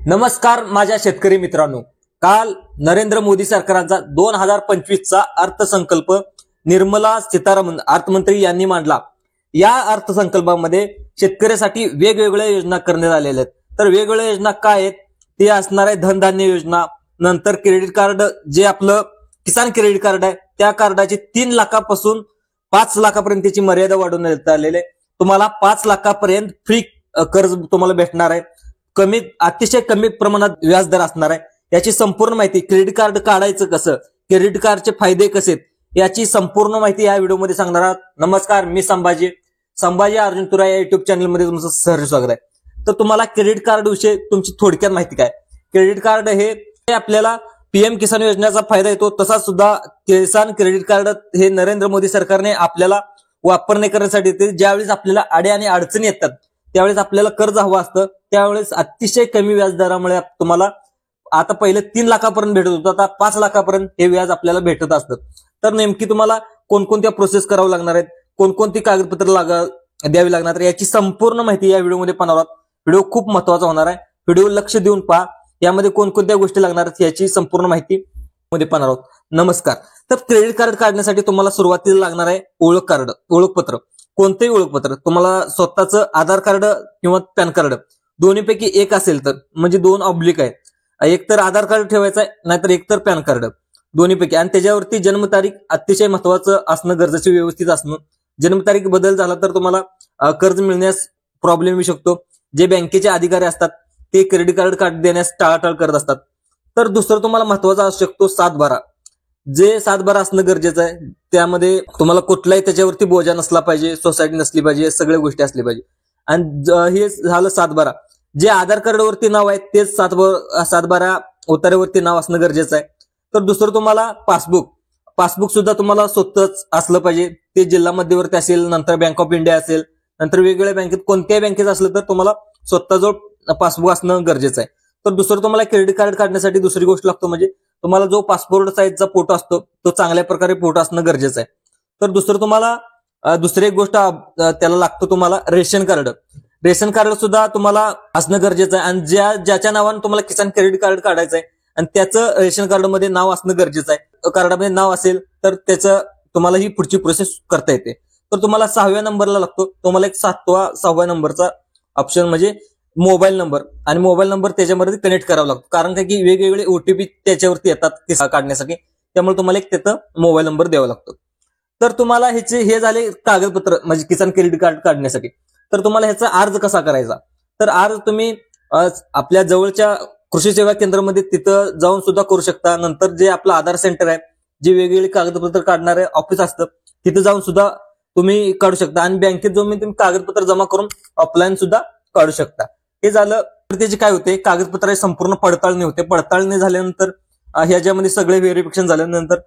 नमस्कार माझ्या शेतकरी मित्रांनो, काल नरेंद्र मोदी सरकारचा 2025चा अर्थसंकल्प निर्मला सीतारामन अर्थमंत्री यांनी मांडला। या अर्थसंकल्पामध्ये शेतकऱ्यासाठी वेगवेगळ्या योजना करण्यात आलेल्या आहेत। तर वेगवेगळ्या योजना काय आहेत ते असणार आहे धनधान्य योजना, नंतर क्रेडिट कार्ड जे आपलं किसान क्रेडिट कार्ड आहे त्या कार्डाची 3 लाखापासून 5 लाखापर्यंतची मर्यादा वाढवण्यात आलेली आहे। तुम्हाला 5 लाखापर्यंत फ्री कर्ज तुम्हाला भेटणार आहे। अतिशय कमी प्रमाणात व्याजदर असणार आहे। याची संपूर्ण माहिती, क्रेडिट कार्ड काढायचं कसं, क्रेडिट कार्डचे फायदे कसे आहेत याची संपूर्ण माहिती या व्हिडिओमध्ये सांगणार आहोत। नमस्कार, मी संभाजी अर्जुन तुरा या युट्यूब चॅनलमध्ये तुमचं सहर्ष स्वागत आहे। तर तुम्हाला क्रेडिट कार्ड विषयी तुमची थोडक्यात माहिती काय, क्रेडिट कार्ड हे आपल्याला पीएम किसान योजनेचा फायदा येतो, तसा सुद्धा किसान क्रेडिट कार्ड हे नरेंद्र मोदी सरकारने आपल्याला वापरणे करण्यासाठी येते। ज्यावेळेस आपल्याला अडे आणि अडचणी येतात त्यावेळेस आपल्याला कर्ज हवं असतं, त्यावेळेस अतिशय कमी व्याजदरामुळे तुम्हाला आता पहिले 3 लाखापर्यंत भेटत होतं, आता 5 लाखापर्यंत हे व्याज आपल्याला भेटत असतं। तर नेमकी तुम्हाला कोणकोणत्या प्रोसेस करावं लागणार आहेत, कोणकोणती कागदपत्र द्यावी लागणार याची संपूर्ण माहिती या व्हिडिओमध्ये पाहणार आहोत। व्हिडिओ खूप महत्वाचा होणार आहे, व्हिडिओ लक्ष देऊन पहा। यामध्ये कोणकोणत्या गोष्टी लागणार आहेत याची संपूर्ण माहिती मध्ये पाहणार आहोत। नमस्कार, तर क्रेडिट कार्ड काढण्यासाठी तुम्हाला सुरुवातीला लागणार आहे ओळखपत्र। कोणतेही ओळखपत्र, तुम्हाला स्वतःचं आधार कार्ड किंवा पॅन कार्ड दोन्हीपैकी एक असेल तर, म्हणजे 2 ऑब्लिक आहे, एक तर आधार कार्ड ठेवायचं आहे नाहीतर एक तर पॅन कार्ड, दोन्हीपैकी। आणि त्याच्यावरती जन्मतारीख अतिशय महत्वाचं असणं गरजेचं, व्यवस्थित असणं। जन्मतारीख बदल झाला तर तुम्हाला कर्ज मिळण्यास प्रॉब्लेम येऊ शकतो। जे बँकेचे अधिकारी असतात ते क्रेडिट कार्ड देण्यास टाळाटाळ करत असतात। तर दुसरं तुम्हाला महत्वाचा असू शकतो 7/12, जे 7/12 असणं गरजेचं आहे। त्यामध्ये तुम्हाला कुठलाही त्याच्यावरती बोजा नसला पाहिजे, सोसायटी नसली पाहिजे, सगळ्या गोष्टी असल्या पाहिजे। आणि हे झालं 7/12, जे आधार कार्डवरती नाव आहे तेच 7/12 उतार्यावरती नाव असणं गरजेचं आहे। तर दुसरं तुम्हाला पासबुक सुद्धा तुम्हाला स्वतःच असलं पाहिजे, ते जिल्हा मध्यवर्ती असेल, नंतर बँक ऑफ इंडिया असेल, नंतर वेगवेगळ्या बँकेत कोणत्याही बँकेत असलं तर तुम्हाला स्वतःजवळ पासबुक असणं गरजेचं आहे। तर दुसरं तुम्हाला क्रेडिट कार्ड काढण्यासाठी दुसरी गोष्ट लागतो, म्हणजे तुम्हाला जो पासपोर्ट साईजचा फोटो असतो तो चांगल्या प्रकारे फोटो असणं गरजेचं आहे। तर दुसरं तुम्हाला दुसरी एक गोष्ट त्याला लागतो तुम्हाला रेशन कार्ड सुद्धा तुम्हाला असणं गरजेचं आहे। आणि ज्याच्या नावाने तुम्हाला किसान क्रेडिट कार्ड काढायचं आहे आणि त्याचं रेशन कार्ड मध्ये नाव असणं गरजेचं आहे। कार्डामध्ये नाव असेल तर त्याचं तुम्हाला ही पुढची प्रोसेस करता येते। तर तुम्हाला 6व्या नंबरला लागतो तुम्हाला एक 6व्या नंबरचा ऑप्शन, म्हणजे मोबाईल नंबर, आणि मोबाईल नंबर त्याच्यामध्ये कनेक्ट करावा लागतो, कारण की वेगवेगळे ओटीपी त्याच्यावरती येतात काढण्यासाठी, त्यामुळे तुम्हाला एक त्याचा मोबाईल नंबर द्यावा लागतो। तर तुम्हाला हे झाले कागदपत्र, म्हणजे किसान क्रेडिट कार्ड काढण्यासाठी। तर तुम्हाला ह्याचा अर्ज कसा करायचा, तर अर्ज तुम्ही आपल्या जवळच्या कृषी सेवा केंद्रामध्ये तिथं जाऊन सुद्धा करू शकता। नंतर जे आपलं आधार सेंटर आहे, जे वेगवेगळे कागदपत्र काढणारे ऑफिस असतं तिथं जाऊन सुद्धा तुम्ही काढू शकता। आणि बँकेत जाऊन तुम्ही कागदपत्र जमा करून ऑफलाईन सुद्धा काढू शकता। हे झालं तर त्याचे काय होते, कागदपत्राची संपूर्ण पडताळणी होते। पडताळणी झाल्यानंतर ह्याच्यामध्ये सगळे व्हेरिफिकेशन झाल्यानंतर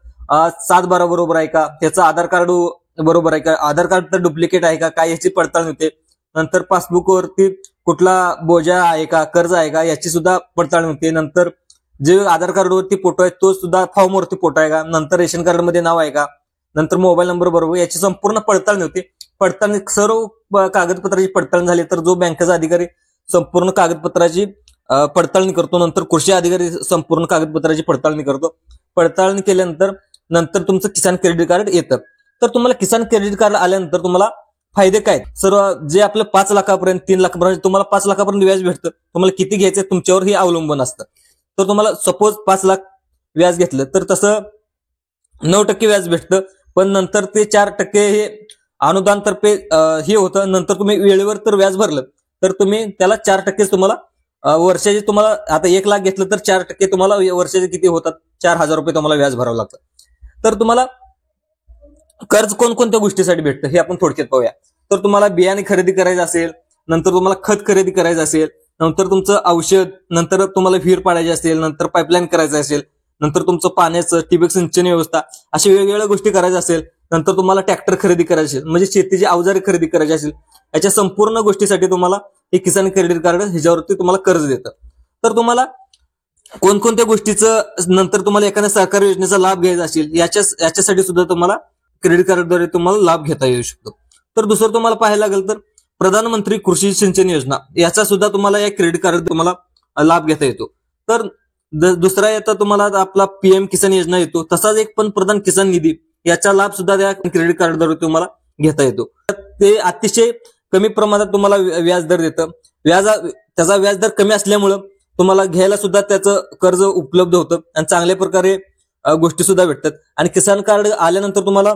7/12 बरोबर आहे का, त्याचं आधार कार्ड बरोबर आहे का, आधार कार्ड तर डुप्लिकेट आहे का काय, याची पडताळणी होते। नंतर पासबुकवरती कुठला बोजा आहे का, कर्ज आहे का, याची सुद्धा पडताळणी होते। नंतर जे आधार कार्डवरती फोटो आहे तो सुद्धा फॉर्मवरती फोटो आहे का, नंतर रेशन कार्ड मध्ये नाव आहे का, नंतर मोबाईल नंबर बरोबर, याची संपूर्ण पडताळणी होते। पडताळणी सर्व कागदपत्राची पडताळणी झाली तर जो बँकेचा अधिकारी संपूर्ण कागदपत्राची पडताळणी करतो, नंतर कृषी अधिकारी संपूर्ण कागदपत्राची पडताळणी करतो। पडताळणी केल्यानंतर तुमचं किसान क्रेडिट कार्ड येतं। तर तुम्हाला किसान क्रेडिट कार्ड आल्यानंतर तुम्हाला फायदे काय, सर्व जे आपलं 5 लाखापर्यंत 3 लाखापर्यंत तुम्हाला 5 लाखापर्यंत व्याज भेटतं। तुम्हाला किती घ्यायचं तुमच्यावर हे अवलंबून असतं। तर तुम्हाला सपोज 5 लाख व्याज घेतलं तर तसं 9% व्याज भेटतं, पण नंतर ते 4% हे अनुदान तर्फे हे होतं। नंतर तुम्ही वेळेवर तर व्याज भरलं तर तुम्ही त्याला 4% तुम्हाला वर्षाचे, तुम्हाला आता 1 लाख घेतलं तर 4% तुम्हाला वर्षाचे किती होतात, 4,000 रुपये तुम्हाला व्याज भरावं लागतं। तर तुम्हाला कर्ज कोणकोणत्या गोष्टीसाठी भेटतं हे आपण थोडक्यात पाहूया। तर तुम्हाला बियाणे खरेदी करायचं असेल, नंतर तुम्हाला खत खरेदी करायचं असेल, नंतर तुमचं औषध, नंतर तुम्हाला विहीर पाडायची असेल, नंतर पाईपलाईन करायचं असेल, नंतर तुमचं पाण्याचं ठिबक सिंचन व्यवस्था, अशा वेगवेगळ्या गोष्टी करायच्या असेल, नंतर तुम्हाला ट्रॅक्टर खरेदी करायचे असेल, म्हणजे शेतीची अवजारे खरेदी करायची असेल, याच्या संपूर्ण गोष्टीसाठी तुम्हाला हे किसान क्रेडिट कार्ड ह्याच्यावरती तुम्हाला कर्ज देतं। तर तुम्हाला कोणकोणत्या गोष्टीचं, नंतर तुम्हाला एखाद्या सरकारी योजनेचा लाभ घ्यायचा असेल याच्यासाठी सुद्धा तुम्हाला क्रेडिट कार्डद्वारे तुम्हाला लाभ घेता येऊ शकतो। तर दुसरं तुम्हाला पाहायला लागेल तर प्रधानमंत्री कृषी सिंचन योजना, याचा सुद्धा तुम्हाला या क्रेडिट कार्ड तुम्हाला लाभ घेता येतो. तर दुसरा येतो तुम्हाला आपला पीएम किसान योजना येतो, तसाच एक पंतप्रधान किसान निधी याचा लाभ सुद्धा त्या क्रेडिट कार्डद्वारे तुम्हाला घेता येतो. ते अतिशय कमी प्रमाणात तुम्हाला व्याजदर देतं. त्याचा व्याजदर कमी असल्यामुळं तुम्हाला घ्यायला सुद्धा त्याचं कर्ज उपलब्ध होतं आणि चांगल्या प्रकारे गोष्टी सुद्धा भेटतात. आणि किसान कार्ड आल्यानंतर तुम्हाला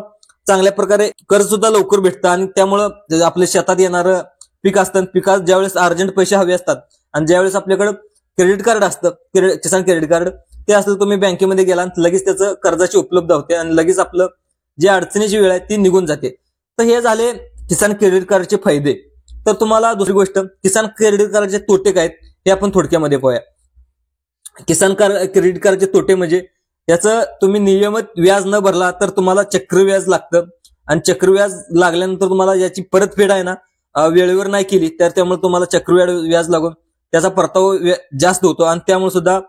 चांगल्या प्रकारे कर्ज सुद्धा लवकर भेटतं आणि त्यामुळं आपल्या शेतात येणारं पीक असतं, पिकात ज्यावेळेस अर्जंट पैसे हवे असतात आणि ज्यावेळेस आपल्याकडे क्रेडिट कार्ड असतं, किसान क्रेडिट कार्ड ते असतं, तुम्ही बँकेमध्ये गेला आणि लगेच त्याचं कर्जाची उपलब्ध होते आणि लगेच आपलं जे अडचणीची वेळ आहे ती निघून जाते. तर हे झाले किसान क्रेडिट कार्डचे फायदे. तर तुम्हाला दुसरी गोष्ट, किसान क्रेडिट कार्डचे तोटे काय आहेत हे आपण थोडक्यामध्ये पाहूया. किसान क्रेडिट कार्डचे तोटे म्हणजे याचं तुम्ही नियमित व्याज न भरला तर तुम्हाला चक्रव्याज लागतं आणि चक्रव्याज लागल्यानंतर तुम्हाला याची परतफेड आहे ना वेळेवर नाही केली तर त्यामुळे तुम्हाला चक्रव्याज लागून त्याचा परतावा जास्त होतो आणि त्यामुळे सुद्धा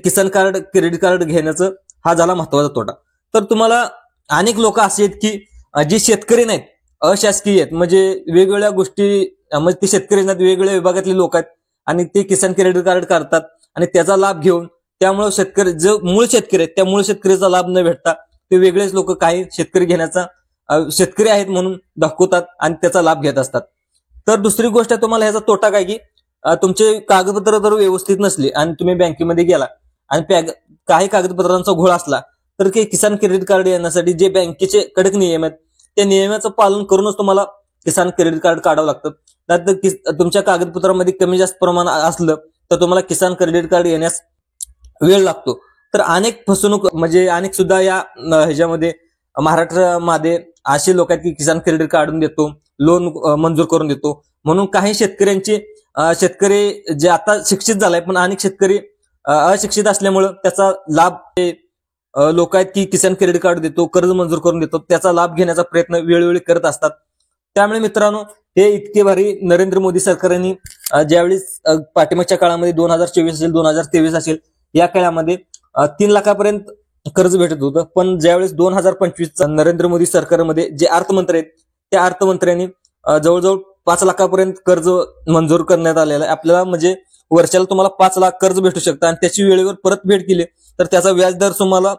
किसान क्रेडिट कार्ड घेण्याचं हा झाला महत्वाचा तोटा. तर तुम्हाला अनेक लोक असे आहेत की जे शेतकरी नाहीत, अशासकीय आहेत, म्हणजे वेगवेगळ्या गोष्टी म्हणजे ते शेतकरी नाहीत, वेगवेगळ्या विभागातले लोक आहेत आणि ते किसान क्रेडिट कार्ड काढतात आणि त्याचा लाभ घेऊन त्यामुळे शेतकरी जो मूळ शेतकरी आहेत त्या मूळ शेतकरीचा लाभ न भेटता ते वेगळेच लोक काही शेतकरी घेण्याचा शेतकरी आहेत म्हणून दाखवतात आणि त्याचा लाभ घेत असतात. तर दुसरी गोष्ट तुम्हाला ह्याचा तोटा काय की तुमचे कागदपत्र जर व्यवस्थित नसले आणि तुम्ही बँकेमध्ये गेला आणि काही कागदपत्रांचा घोळ असला तर ते किसान क्रेडिट कार्ड येण्यासाठी जे बँकेचे कडक नियम आहेत त्या नियमाचं पालन करूनच तुम्हाला किसान क्रेडिट कार्ड काढावं लागतं. नाहीतर तुमच्या कागदपत्रामध्ये कमी जास्त प्रमाण असलं तर तुम्हाला किसान क्रेडिट कार्ड येण्यास वेळ लागतो. तर अनेक फसवणूक म्हणजे अनेक सुद्धा या ह्याच्यामध्ये महाराष्ट्रामध्ये असे लोक आहेत की किसान क्रेडिट काढून देतो, लोन मंजूर करून देतो म्हणून काही शेतकरी जे आता शिक्षित झालाय पण अनेक शेतकरी अशिक्षित असल्यामुळं त्याचा लाभ लोक आहेत की किसान क्रेडिट कार्ड देतो, कर्ज मंजूर करून देतो, त्याचा लाभ घेण्याचा प्रयत्न वेळोवेळी करत असतात. त्यामुळे मित्रांनो हे इतके भारी नरेंद्र मोदी सरकारने ज्यावेळेस पाठीमागच्या काळामध्ये 2024 असेल 2023 असेल या काळामध्ये 3 लाखापर्यंत कर्ज भेटत होतं. पण ज्यावेळेस 2025 नरेंद्र मोदी सरकारमध्ये जे अर्थमंत्री आहेत त्या अर्थमंत्र्यांनी जवळजवळ 5 लाखापर्यंत कर्ज मंजूर करण्यात आलेलं आहे. आपल्याला म्हणजे वर्षाला तुम्हाला 5 लाख कर्ज भेटू शकतं आणि त्याची वेळेवर परतफेड केली तर त्याचा व्याजदर तुम्हाला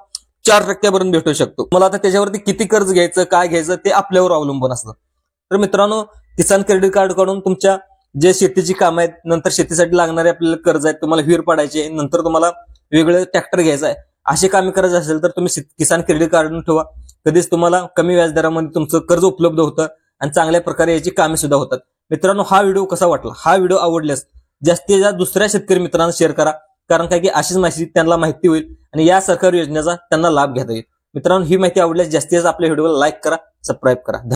4% भेटू शकतो. मला आता त्याच्यावरती किती कर्ज घ्यायचं काय घ्यायचं ते आपल्यावर अवलंबून असतं. तर मित्रांनो किसान क्रेडिट कार्ड काढून तुमच्या जे शेतीची कामं आहेत, नंतर शेतीसाठी लागणारे आपल्याला कर्ज आहेत, तुम्हाला विहीर पाडायचे, नंतर तुम्हाला वेगळे ट्रॅक्टर घ्यायचा आहे, असे कामे करायचे असेल तर तुम्ही किसान क्रेडिट कार्ड ठेवा. कधीच तुम्हाला कमी व्याजदरामध्ये तुमचं कर्ज उपलब्ध होतं आणि चांगल्या प्रकारे याची कामे सुद्धा होतात. मित्रांनो हा व्हिडिओ कसा वाटला, हा व्हिडिओ आवडल्यास जास्तीत जास्त दुसऱ्या शेतकरी मित्रांना शेअर करा, कारण काय की अशीच माहिती त्यांना माहिती होईल आणि या सरकारी योजनेचा त्यांना लाभ घेता येईल. मित्रांनो ही माहिती आवडल्यास जास्तीत जास्त आपल्या व्हिडिओला लाईक करा, सबस्क्राईब करा.